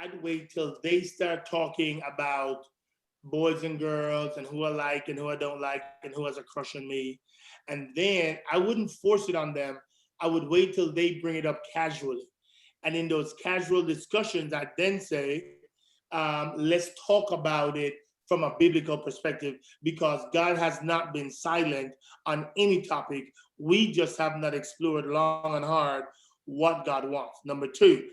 I'd wait till they start talking about boys and girls and who I like and who I don't like and who has a crush on me. And then I wouldn't force it on them. I would wait till they bring it up casually. And in those casual discussions, I then say, let's talk about it from a biblical perspective because God has not been silent on any topic. We just have not explored long and hard what God wants. Number two,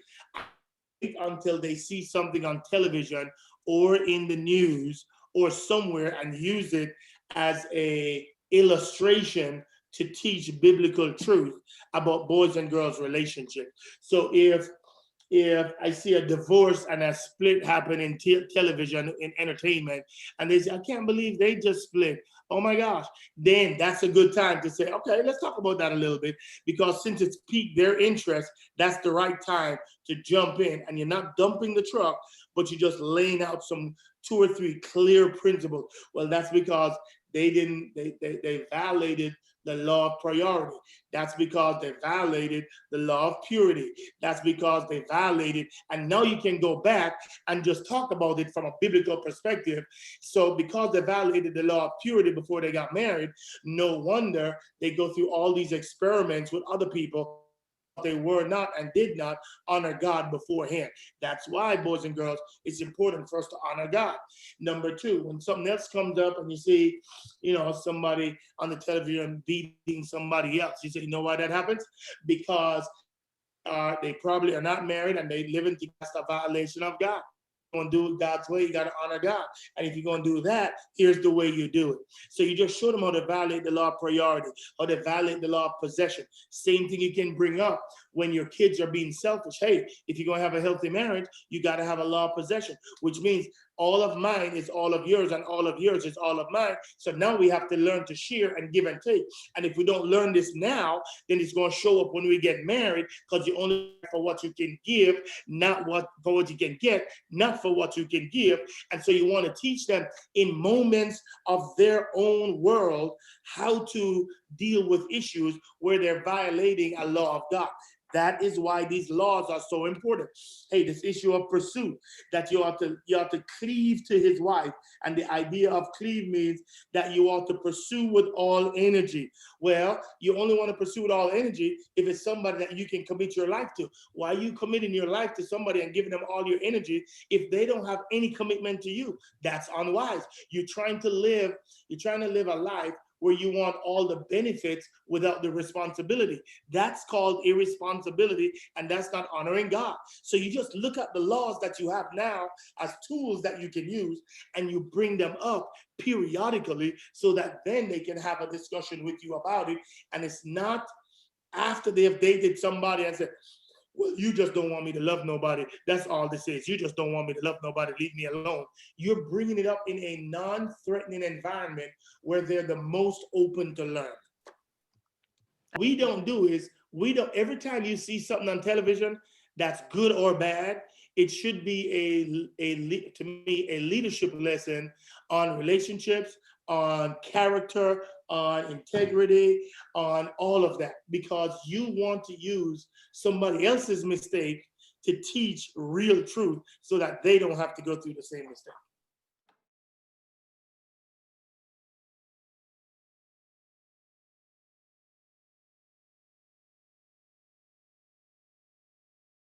until they see something on television or in the news or somewhere and use it as a illustration to teach biblical truth about boys and girls relationship. So if I see a divorce and a split happen in television, in entertainment, and they say, I can't believe they just split. Oh my gosh. Then that's a good time to say, okay, let's talk about that a little bit. Because since it's piqued their interest, that's the right time to jump in. And you're not dumping the truck, but you're just laying out some 2 or 3 clear principles. Well, that's because they violated the law of priority. That's because they violated the law of purity. That's because they violated, and now you can go back and just talk about it from a biblical perspective. So because they violated the law of purity before they got married, no wonder they go through all these experiments with other people because they were not and did not honor God beforehand. That's why, boys and girls, it's important for us to honor God. Number two, when something else comes up and you see, somebody on the television beating somebody else, you say, you know why that happens? Because they probably are not married and they live in that's a violation of God. Going to do it God's way, you got to honor God. And if you're going to do that, here's the way you do it. So you just show them how to violate the law of priority, how to violate the law of possession. Same thing you can bring up when your kids are being selfish. Hey, if you're going to have a healthy marriage, you got to have a law of possession, which means all of mine is all of yours and all of yours is all of mine. So now we have to learn to share and give and take. And if we don't learn this now, then it's going to show up when we get married because you only for what you can give, not for what you can get, not for what you can give. And so you want to teach them in moments of their own world how to deal with issues where they're violating a law of God. That is why these laws are so important. Hey, this issue of pursuit, that you ought to cleave to his wife. And the idea of cleave means that you ought to pursue with all energy. Well, you only want to pursue with all energy if it's somebody that you can commit your life to. Why are you committing your life to somebody and giving them all your energy if they don't have any commitment to you? That's unwise. You're trying to live a life where you want all the benefits without the responsibility. That's called irresponsibility, and that's not honoring God. So you just look at the laws that you have now as tools that you can use, and you bring them up periodically so that then they can have a discussion with you about it. And it's not after they have dated somebody and said, well, you just don't want me to love nobody. That's all this is. You just don't want me to love nobody. Leave me alone. You're bringing it up in a non-threatening environment where they're the most open to learn. We don't do is, every time you see something on television that's good or bad, it should be to me, a leadership lesson on relationships, on character, on integrity, on all of that, because you want to use somebody else's mistake to teach real truth so that they don't have to go through the same mistake.